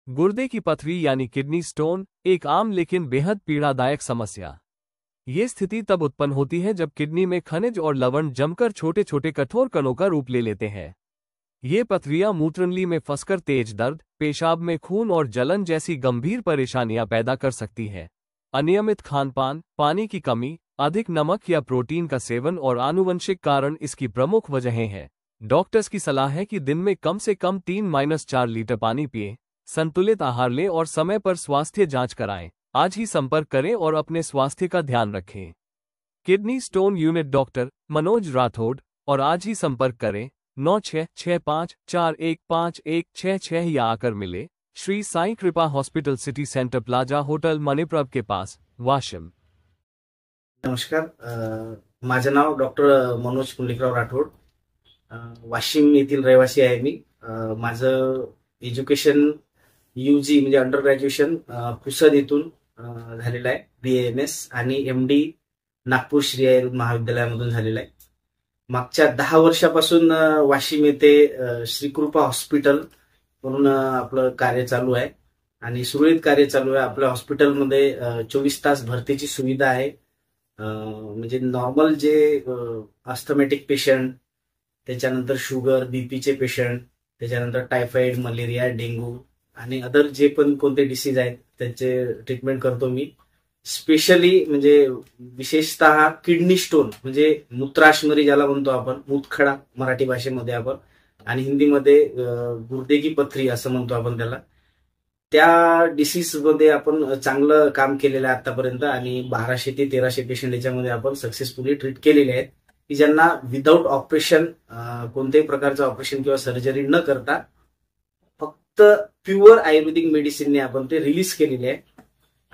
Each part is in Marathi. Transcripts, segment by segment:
गुर्दे की पथरी यानी किडनी स्टोन एक आम लेकिन बेहद पीड़ादायक समस्या। ये स्थिति तब उत्पन्न होती है जब किडनी में खनिज और लवण जमकर छोटे छोटे कठोर कणों का रूप ले लेते हैं। ये पथरियां मूत्रनली में फंसकर तेज दर्द, पेशाब में खून और जलन जैसी गंभीर परेशानियां पैदा कर सकती है। अनियमित खानपान, पानी की कमी, अधिक नमक या प्रोटीन का सेवन और आनुवंशिक कारण इसकी प्रमुख वजहें हैं। डॉक्टर्स की सलाह है कि दिन में कम से कम 3-4 लीटर पानी पिएं, संतुलित आहार लें और समय पर स्वास्थ्य जांच कराएं। आज ही संपर्क करें और अपने स्वास्थ्य का ध्यान रखें। Kidney stone unit doctor Manoj Rathod, और आज ही संपर्क करें 9665415166 या आकर मिले Shri Sai Krupa hospital, city centre plaza, hotel Maniprabha के पास, वाशिम। नमस्कार, माझे नाव डॉक्टर मनोज पुंडलिकराव राठोड, वाशिम येथील रहिवासी आहे मी। माझं एज्युकेशन यूजी म्हणजे अंडर ग्रॅज्युएशन पुसद येथून झालेलं आहे, BAMS, आणि MD नागपूर श्री आयुर्वेद महाविद्यालयामधून झालेलं आहे। मागच्या 10 वर्षापासून वाशिम येथे श्रीकृपा हॉस्पिटल म्हणून आपलं कार्य चालू आहे आणि सुरळीत कार्य चालू आहे। आपल्या हॉस्पिटलमध्ये 24 तास भरतीची सुविधा आहे। म्हणजे नॉर्मल जे अस्थमॅटिक पेशंट, त्याच्यानंतर शुगर बीपीचे पेशंट, त्याच्यानंतर टायफॉइड, मलेरिया, डेंग्यू आणि अदर जे पण कोणते डिसीज आहेत त्यांचे ट्रीटमेंट करतो मी। स्पेशली म्हणजे विशेषतः किडनी स्टोन म्हणजे मूत्राशमरी ज्याला म्हणतो आपण, मूतखडा मराठी भाषेमध्ये आपण, आणि हिंदीमध्ये गुर्दे की पथरी असं म्हणतो आपण त्याला। त्या डिसीज मध्ये आपण चांगलं काम केलेलं आहे आतापर्यंत आणि 1200 ते 1300 पेशंट याच्यामध्ये आपण सक्सेसफुली ट्रीट केलेले आहेत, की ज्यांना विदाऊट ऑपरेशन, कोणत्याही प्रकारचं ऑपरेशन किंवा सर्जरी न करता फक्त प्युअर आयुर्वेदिक मेडिसिनने आपण ते रिलीज केलेले आहे।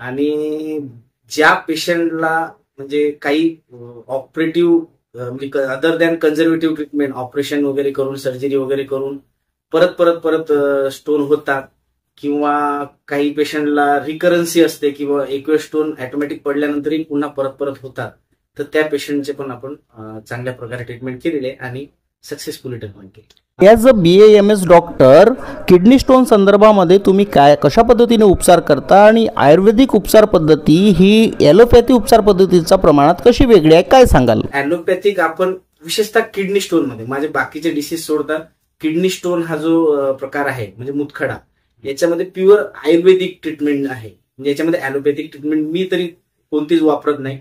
आणि ज्या पेशंटला म्हणजे काही operative other than conservative treatment, operation वगैरे करून, सर्जरी वगैरे करून परत स्टोन होतात, किंवा काही पेशंटला रिकरन्सी असते किंवा एक वेळ स्टोन ऑटोमॅटिक पडल्यानंतरही पुन्हा परत होतात, तर त्या पेशंटचे पण आपण चांगल्या प्रकारे ट्रीटमेंट केलेले आणि सक्सेसफुली ट्रीटमेंट केली। As a BAMS doctor, kidney stone संदर्भामध्ये तुम्ही कशा पद्धतीने उपचार करता आणि आयुर्वेदिक उपचार पद्धती ही ॲलोपॅथी उपचार पद्धतीच्या प्रमाणात कशी वेगळी आहे, काय सांगाल? ॲलोपॅथिक आपण विशेषतः किडनी स्टोन मध्ये, माझे बाकीचे डिसीज सोडता किडनी स्टोन हा जो प्रकार आहे म्हणजे मूतखडा, याच्यामध्ये प्युअर आयुर्वेदिक ट्रीटमेंट आहे। म्हणजे याच्यामध्ये ॲलोपॅथिक ट्रीटमेंट मी तरी कोणतीच वापरत नाही।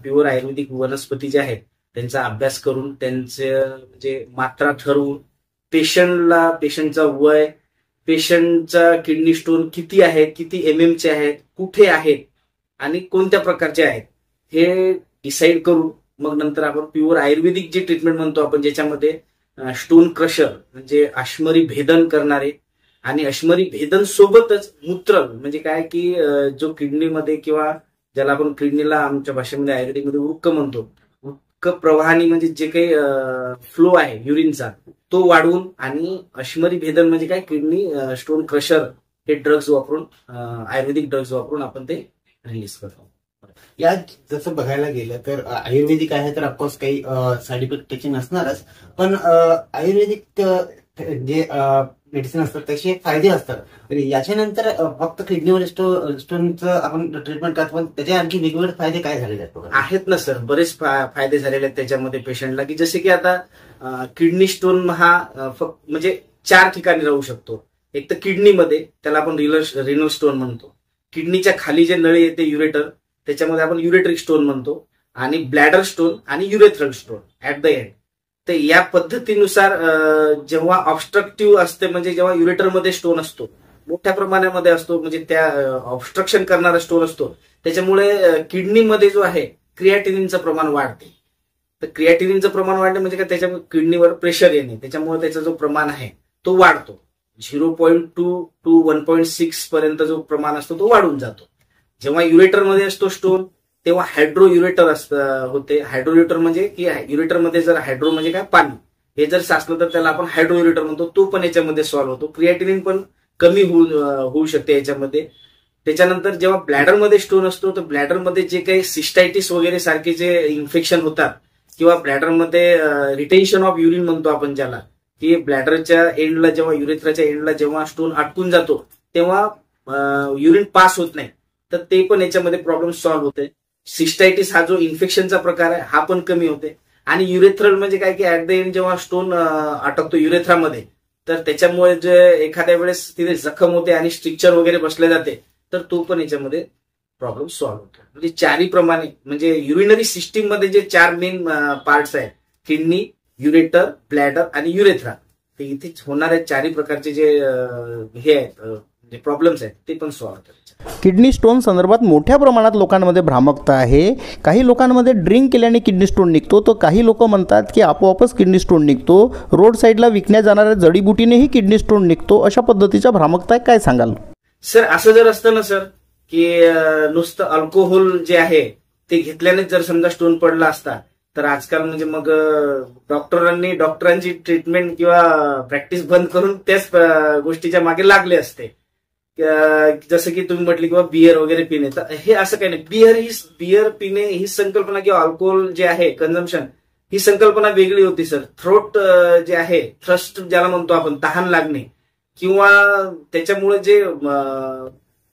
प्युअर आयुर्वेदिक वनस्पती जे आहेत त्यांचा अभ्यास करून, त्यांचे म्हणजे मात्रा ठरवून, पेशंटचा वय, पेशंटचा किडनी स्टोन किती आहे, किती MM चे आहेत, कुठे आहेत आणि कोणत्या प्रकारचे आहेत हे डिसाईड करून मग नंतर आपण प्युअर आयुर्वेदिक जे ट्रीटमेंट म्हणतो आपण, ज्याच्यामध्ये स्टोन क्रशर म्हणजे अश्मरी भेदन करणारे, आणि अश्मरी भेदन सोबतच मूत्र म्हणजे काय की जो किडनीमध्ये किंवा ज्याला आपण किडनीला आमच्या भाषेमध्ये आयुर्वेदिकमध्ये उर्क म्हणतो, उर्क प्रवाहाने म्हणजे जे काही फ्लो आहे युरिनचा तो वाढवून, आणि अश्मरी भेदन म्हणजे काय किडनी स्टोन क्रशर हे ड्रग्ज वापरून, आयुर्वेदिक ड्रग्ज वापरून आपण ते रिलीज करतो। या जसं बघायला गेलं तर आयुर्वेदिक आहे तर ऑफकोर्स काही साईड इफेक्ट त्याचे नसणारच, पण आयुर्वेदिक जे मेडिसिन असतात त्याचे फायदे असतात। याच्यानंतर फक्त किडनीवर स्टोनचं आपण ट्रीटमेंट करतो, पण त्याचे आणखी वेगवेगळे फायदे काय झालेले आहेत ना सर? बरेच फायदे झालेले आहेत त्याच्यामध्ये पेशंटला, की जसे की आता किडनी स्टोन हा फक्त म्हणजे 4 ठिकाणी राहू शकतो। एक तर किडनीमध्ये, त्याला आपण रिनल स्टोन म्हणतो, किडनीच्या खाली जे नळी येते युरेटर, त्याच्यामध्ये आपण युरेट्रिक स्टोन म्हणतो, आणि ब्लॅडर स्टोन आणि urethral stone at the end. तर या पद्धतीनुसार जेव्हा ऑब्स्ट्रक्टिव्ह असते म्हणजे जेव्हा युरेटरमध्ये स्टोन असतो, मोठ्या प्रमाणामध्ये असतो, म्हणजे त्या ऑब्स्ट्रक्शन करणारा स्टोन असतो, त्याच्यामुळे किडनीमध्ये जो आहे क्रिएटिनिनचं प्रमाण वाढते। तर क्रिएटिनिनचं प्रमाण वाढणे म्हणजे काय, त्याच्यामुळे किडनीवर प्रेशर येणे, त्याच्यामुळे त्याचा जो प्रमाण आहे तो वाढतो। 0.2 to 1.6 पर्यंत जो प्रमाण असतो तो वाढून जातो। जेव्हा युरेटरमध्ये असतो स्टोन तेव्हा हायड्रो युरेटर होते। हायड्रो युरेटर म्हणजे की युरेटरमध्ये जर हायड्रो म्हणजे काय पाणी, हे जर साचलं तर त्याला आपण हायड्रो युरेटर म्हणतो, तो पण याच्यामध्ये सॉल्व्ह होतो। क्रिएटिनिन पण कमी होऊ शकते याच्यामध्ये। त्याच्यानंतर जेव्हा ब्लॅडरमध्ये स्टोन असतो तर ब्लॅडरमध्ये जे काही सिस्टायटिस वगैरे सारखे जे इन्फेक्शन होतात, किंवा ब्लॅडरमध्ये रिटेन्शन ऑफ युरिन म्हणतो आपण ज्याला, की ब्लॅडरच्या एंडला जेव्हा युरेथ्राच्या एंडला जेव्हा स्टोन अटकून जातो तेव्हा युरिन पास होत नाही, तर ते पण याच्यामध्ये प्रॉब्लेम सॉल्व्ह होते. सिस्टायटिस हा जो इन्फेक्शनचा प्रकार आहे हा पण कमी होते. आणि युरेथ्रल म्हणजे काय की ऍट द एंड जेव्हा स्टोन अटकतो युरेथ्रामध्ये, तर त्याच्यामुळे जे एखाद्या वेळेस तिथे जखम होते आणि स्ट्रिक्चर वगैरे बसले जाते, तर तो पण याच्यामध्ये प्रॉब्लेम सॉल्व्ह होतो. म्हणजे चारी प्रमाणे म्हणजे युरिनरी सिस्टीम मध्ये जे 4 मेन पार्ट्स आहेत, किडनी, युरेटर, ब्लॅडर आणि युरेथ्रा, ते इथे होणाऱ्या चारही प्रकारचे जे हे आहेत प्रॉब्लेम्स आहेत ते पण सॉल्व्ह होतात. किडनी स्टोन संदर्भात मोठ्या प्रमाणात लोकांमध्ये भ्रामकता आहे. काही लोकांमध्ये ड्रिंक केल्याने किडनी स्टोन निघतो, तर काही लोक म्हणतात की आपोआपच किडनी स्टोन निघतो. रोड साईडला विकण्यात जाणाऱ्या जडीबुटीनेही किडनी स्टोन निघतो. अशा पद्धतीच्या भ्रामकता आहे, काय सांगाल? सर असं जर असतं ना सर की नुसतं अल्कोहोल जे आहे ते घेतल्यानेच जर समजा स्टोन पडला असता, तर आजकाल म्हणजे मग डॉक्टरांची ट्रीटमेंट किंवा प्रॅक्टिस बंद करून त्याच गोष्टीच्या मागे लागले असते. जसं की तुम्ही म्हटले किंवा बियर वगैरे पिणे, तर हे असं काही नाही. बियर पिणे ही संकल्पना किंवा अल्कोहोल जे आहे कन्झम्पशन, ही संकल्पना वेगळी होती सर. थ्रोट जे आहे, थ्रस्ट ज्याला म्हणतो आपण, तहान लागणे किंवा त्याच्यामुळे जे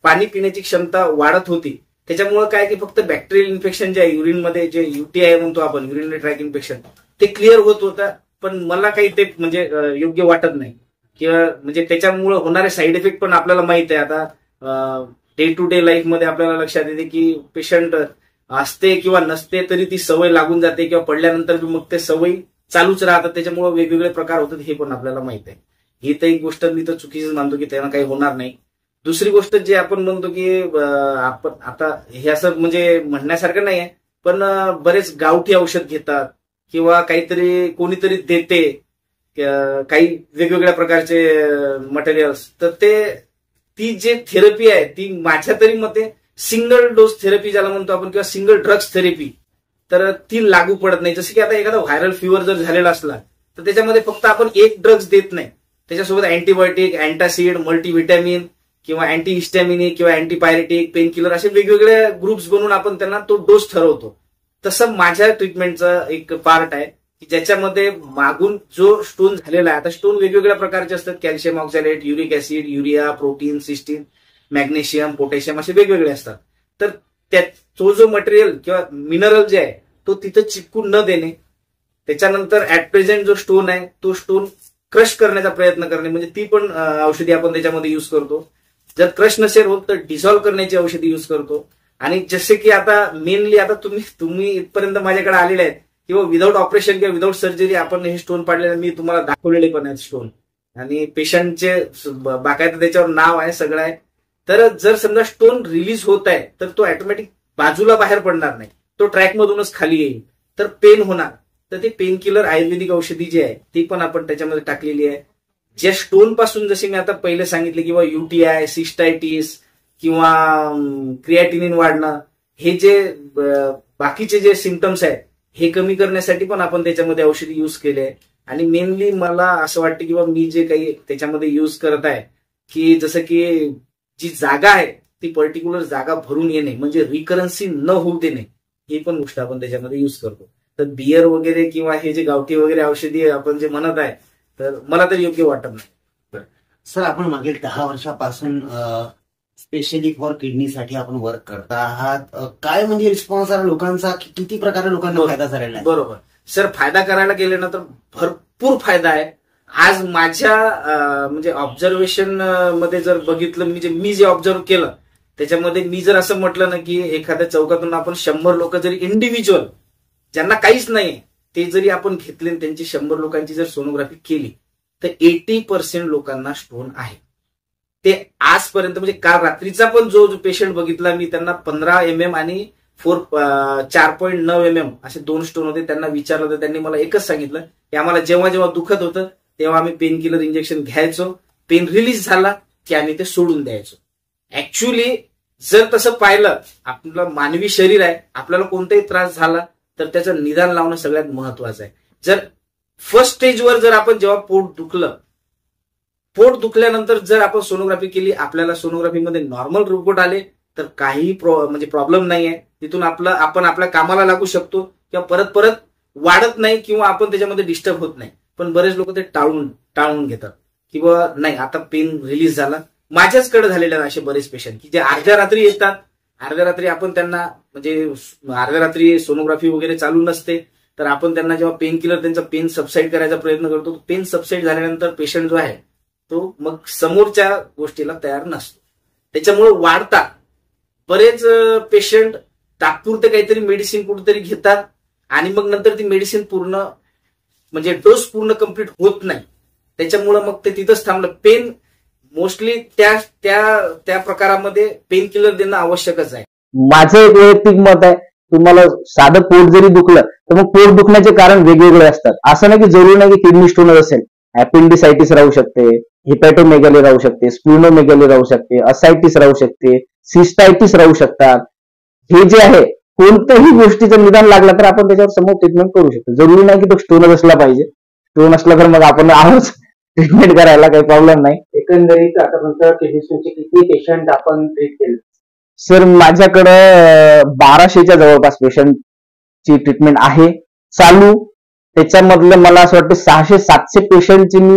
पाणी पिण्याची क्षमता वाढत होती, त्याच्यामुळे काय की फक्त बॅक्टेरियल इन्फेक्शन जे आहे युरिनमध्ये, जे UTI म्हणतो आपण, युरिनरी ट्रॅक इन्फेक्शन, ते क्लिअर होत होतं. पण मला काही ते म्हणजे योग्य वाटत नाही किंवा म्हणजे त्याच्यामुळे होणारे साईड इफेक्ट पण आपल्याला माहित आहे. आता डे टू डे लाईफ मध्ये आपल्याला लक्षात येते की पेशंट असते किंवा नसते तरी ती सवय लागून जाते किंवा पडल्यानंतर मग ते सवयी चालूच राहतात, त्याच्यामुळे वेगवेगळे प्रकार होतात, हे पण आपल्याला माहित आहे. ही तर एक गोष्ट मी तर चुकीचीच मानतो की त्यांना काही होणार नाही. दुसरी गोष्ट जे आपण म्हणतो की आपण आता हे असं म्हणजे म्हणण्यासारखं नाही आहे, पण बरेच गावठी औषध घेतात किंवा काहीतरी कोणीतरी देते काही वेगवेगळ्या प्रकारचे मटेरियल्स, तर ती जे थेरपी आहे ती माझ्या तरी मते सिंगल डोस थेरपी ज्याला म्हणतो आपण किंवा सिंगल ड्रग्स थेरपी, तर ती लागू पडत नाही. जसं की आता एखादा व्हायरल फिवर जर झालेला असला तर त्याच्यामध्ये फक्त आपण एक ड्रग्स देत नाही, त्याच्यासोबत अँटीबायोटिक, अँटासिड, मल्टीव्हिटॅमिन किंवा अँटीहिस्टॅमिनिक किंवा अँटीपायरेटिक, पेन किलर असे वेगवेगळे ग्रुप्स बनवून आपण त्यांना तो डोस ठरवतो. तसं माझ्या ट्रीटमेंटचा एक पार्ट आहे की ज्याच्यामध्ये मागून जो स्टोन झालेला आहे, आता स्टोन वेगवेगळ्या प्रकारचे असतात, calcium oxalate, uric acid, urea, protein, cystine, magnesium, potassium असे वेगवेगळे असतात. तर तो जो मटेरियल किंवा मिनरल जे आहे तो तिथं चिपकून न देणे, त्याच्यानंतर ऍट प्रेझेंट जो स्टोन आहे तो स्टोन क्रश करण्याचा प्रयत्न करणे, म्हणजे ती पण औषधी आपण त्याच्यामध्ये युज करतो. जर क्रश नसेल होत तर डिसॉल्व्ह करण्याची औषधी युज करतो. आणि जसे की आता मेनली आता तुम्ही इथपर्यंत माझ्याकडे आलेले आहेत किंवा विदाऊट ऑपरेशन किंवा विदाऊट सर्जरी आपण हे स्टोन पाडलेले, मी तुम्हाला दाखवलेले पण आहेत स्टोन, आणि पेशंटचे बाकायदा त्याच्यावर नाव आहे, सगळं आहे. तर जर समजा स्टोन रिलीज होत आहे तर तो ऑटोमॅटिक बाजूला बाहेर पडणार नाही, तो ट्रॅक मधूनच खाली येईल, तर पेन होणार. तर ते पेन किलर आयुर्वेदिक औषधी जी आहे ती पण आपण त्याच्यामध्ये टाकलेली आहे. ज्या स्टोन पासून जसे मी आता पहिले सांगितले किंवा UTI, सिस्टायटिस किंवा क्रिएटिनिन वाढणं, हे जे बाकीचे जे सिम्पटम्स आहेत हे कमी करण्यासाठी पण आपण त्याच्यामध्ये औषधी युज केले आहे. आणि मेनली मला असं वाटतं किंवा मी जे काही त्याच्यामध्ये युज करत आहे की जसं की जी जागा आहे ती पर्टिक्युलर जागा भरून येणे, म्हणजे रिकरन्सी न होऊ देणे, ही पण गोष्ट आपण त्याच्यामध्ये युज करतो. तर बियर वगैरे किंवा हे जे गावठी वगैरे औषधी आपण जे म्हणत आहे, तर मला तर योग्य वाटत नाही. सर, आपण मागील 10 वर्षापासून स्पेशली फॉर किडनीसाठी आपण वर्क करता आहात. काय म्हणजे रिस्पॉन्स आहे लोकांचा, किती प्रकारे लोकांना फायदा झालेला आहे? बरोबर सर, फायदा करायला गेले ना तर भरपूर फायदा आहे. आज माझ्या म्हणजे ऑब्झर्वेशन मध्ये जर बघितलं, म्हणजे मी जे ऑब्झर्व केलं त्याच्यामध्ये मी जर असं म्हटलं ना की एखाद्या चौकातून आपण 100 लोक जरी इंडिव्हिज्युअल ज्यांना काहीच नाही ते जरी आपण घेतले, त्यांची 100 लोकांची जर सोनोग्राफी केली तर 80% लोकांना स्टोन आहे. ते आजपर्यंत म्हणजे काल रात्रीचा पण जो पेशंट बघितला मी, त्यांना 15 mm आणि 4.9 mm असे 2 स्टोन होते. त्यांना विचारलं तर त्यांनी मला एकच सांगितलं की आम्हाला जेव्हा जेव्हा दुखत होतं तेव्हा आम्ही पेन किलर इंजेक्शन घ्यायचो, पेन रिलीज झाला की आम्ही ते सोडून द्यायचो. ऍक्च्युली जर तसं पाहिलं, आपलं मानवी शरीर आहे, आपल्याला कोणताही त्रास झाला तर त्याचं निदान लावणं सगळ्यात महत्वाचं आहे. जर फर्स्ट स्टेजवर जर आपण जेव्हा पोट दुखल्यानंतर जर आपण सोनोग्राफी केली, आपल्याला सोनोग्राफीमध्ये नॉर्मल रिपोर्ट आले तर काही म्हणजे प्रॉब्लेम नाही आहे. तिथून आपण आपल्या कामाला लागू शकतो किंवा परत वाढत नाही किंवा आपण त्याच्यामध्ये डिस्टर्ब होत नाही. पण बरेच लोक ते टाळून घेतात किंवा नाही, आता पेन रिलीज झाला माझ्याचकडे झालेले आहेत असे बरेच पेशंट की जे अर्ध्या रात्री येतात. अर्ध्या रात्री आपण त्यांना म्हणजे अर्ध्या रात्री सोनोग्राफी वगैरे चालू नसते, तर आपण त्यांना जेव्हा पेन किलर त्यांचा पेन सबसाईड करायचा प्रयत्न करतो, पेन सबसाईड झाल्यानंतर पेशंट जो आहे तो मग समोरच्या गोष्टीला तयार नसतो. त्याच्यामुळे वाढतात बरेच पेशंट तात्पुरते काहीतरी मेडिसिन कुठेतरी घेतात आणि मग नंतर ती मेडिसिन पूर्ण म्हणजे डोस पूर्ण कम्प्लीट होत नाही. त्याच्यामुळे मग ते तिथंच थांबलं. पेन मोस्टली त्या त्या त्या प्रकारामध्ये पेन किलर देणं आवश्यकच आहे. माझं एक वैयक्तिक मत आहे, तुम्हाला साधं पोट जरी दुखलं तर मग पोट दुखण्याचे कारण वेगवेगळे असतात. असं नाही की जरुरी नाही की किडनी स्टोन असेल. अपेंडिसायटिस राहू शकते, हिपॅटोमेगॅली राहू शकते, स्प्लिनोमेगॅली राहू शकते, असायटिस राहू शकते, सिस्टायटिस राहू शकतात. हे जे आहे कोणत्याही गोष्टीचं निदान लागलं तर आपण त्याच्यावर समोर ट्रीटमेंट करू शकतो. जरुरी नाही की तो स्टोनच असला पाहिजे. स्टोन असला तर मग आपण आहोत ट्रीटमेंट करायला काही प्रॉब्लेम नाही. एकंदरीत आतापर्यंत किडनी स्टोनचे किती पेशंट आपण ट्रीट केले? सर माझ्याकडं 1200च्या जवळपास पेशंटची ट्रीटमेंट आहे चालू. त्याच्यामधलं मला असं वाटतं 600-700 पेशंटचे मी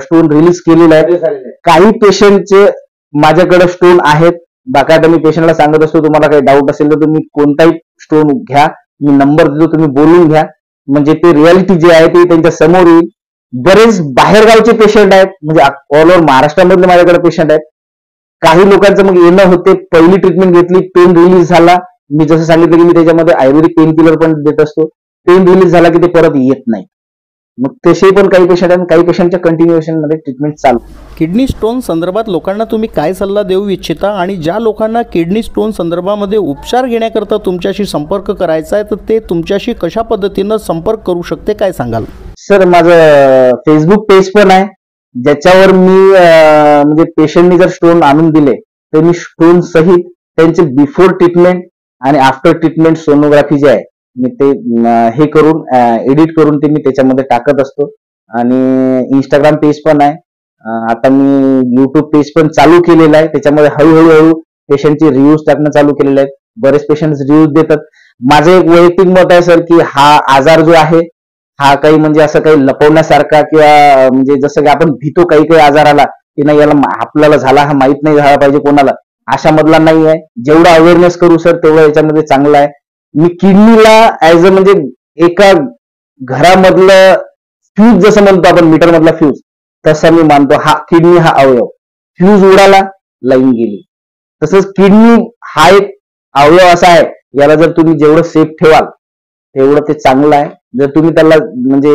स्टोन रिलीज केलेले आहेत. काही पेशंटचे माझ्याकडे स्टोन आहेत. बाकायदा मी पेशंटला सांगत असतो तुम्हाला काही डाऊट असेल तर तुम्ही कोणताही स्टोन घ्या, मी नंबर देतो, तुम्ही बोलून घ्या. म्हणजे ते रियालिटी जे आहे ते त्यांच्या समोर येईल. बरेच बाहेरगावचे पेशंट आहेत, म्हणजे ऑल ओव्हर महाराष्ट्रामधले माझ्याकडे पेशंट आहेत. काही लोकांचं मग येणं होते, पहिली ट्रीटमेंट घेतली, पेन रिलीज झाला. मी जसं सांगितलं की मी त्याच्यामध्ये आयुर्वेदिक पेन किलर पण देत असतो. पेन रिलीज झाला की ते परत येत नाही. मग तसे पण काही पेशंट आहेत, काही पेशंटच्या कंटिन्युएशन मध्ये ट्रीटमेंट चालू. किडनी स्टोन संदर्भात लोकांना तुम्ही काय सल्ला देऊ इच्छिता आणि ज्या लोकांना किडनी स्टोन संदर्भामध्ये उपचार घेण्याकरता तुमच्याशी संपर्क करायचा आहे तर ते तुमच्याशी कशा पद्धतीनं संपर्क करू शकते, काय सांगाल? सर माझं फेसबुक पेज पण आहे ज्याच्यावर मी म्हणजे पेशंटनी जर स्टोन आणून दिले तर मी स्टोन सहित त्यांचे बिफोर ट्रीटमेंट आणि आफ्टर ट्रीटमेंट सोनोग्राफी जे आहे मी ते हे करून एडिट करून ते मी त्याच्यामध्ये टाकत असतो. आणि इंस्टाग्राम पेज पण आहे. आता मी युट्यूब पेज पण चालू केलेलं आहे. त्याच्यामध्ये हळूहळू पेशंटचे रिव्ह्यूज टाकणं चालू केलेले आहेत. बरेच पेशंट रिव्ह्यूज देतात. माझं एक वैयक्तिक मत आहे सर की हा आजार जो आहे हा काही म्हणजे असं काही लपवण्यासारखा किंवा म्हणजे जसं की आपण भीतो काही काही आजाराला की नाही याला आपल्याला झाला हा माहित नाही झाला पाहिजे कोणाला, अशा मधला नाही आहे. जेवढं अवेअरनेस करू सर तेवढं याच्यामध्ये चांगलं आहे. मी किडनीला ऍज अ म्हणजे एका घरामधलं फ्यूज जसं म्हणतो आपण मीटर मधला फ्यूज तसं मी मानतो. हा किडनी हा अवयव फ्यूज उडाला लाईन गेली. तसंच किडनी हा एक अवयव असा आहे याला जर तुम्ही जेवढं सेफ ठेवाल तेवढं ते चांगलं आहे. जर तुम्ही त्याला म्हणजे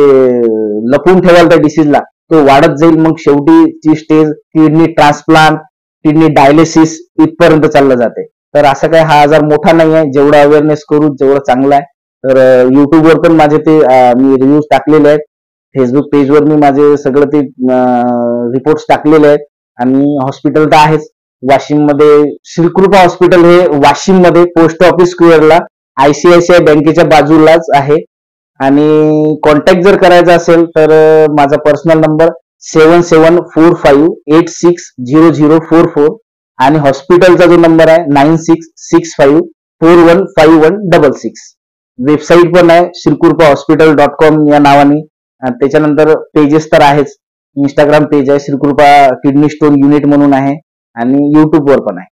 लपवून ठेवाल त्या डिसीजला तो वाढत जाईल. मग शेवटी stage kidney transplant, kidney dialysis इथपर्यंत चाललं जाते. तर असं काही हा आजार मोठा नाही आहे. जेवढं अवेअरनेस करू तेवढं चांगलं आहे. तर युट्यूबवर पण माझे ते मी रिव्ह्यूज टाकलेले आहेत. फेसबुक पेजवर मी माझे सगळं ते रिपोर्ट्स टाकलेले आहेत. आणि हॉस्पिटल तर आहेच वाशिम मध्ये. श्रीकृपा हॉस्पिटल हे वाशिम मध्ये पोस्ट ऑफिस स्क्वेअरला ICICI बँकेच्या बाजूलाच आहे. आणि कॉन्टॅक्ट जर करायचा असेल तर माझा पर्सनल नंबर 7745860044 आणि हॉस्पिटलचा जो नंबर आहे 9665415166. वेबसाईट पण आहे श्रीकृपाहॉस्पिटल.com या नावाने. त्याच्यानंतर पेजेस तर आहेच. इंस्टाग्राम पेज आहे श्रीकृपा किडनी स्टोन युनिट म्हणून आहे आणि युट्यूबवर पण आहे.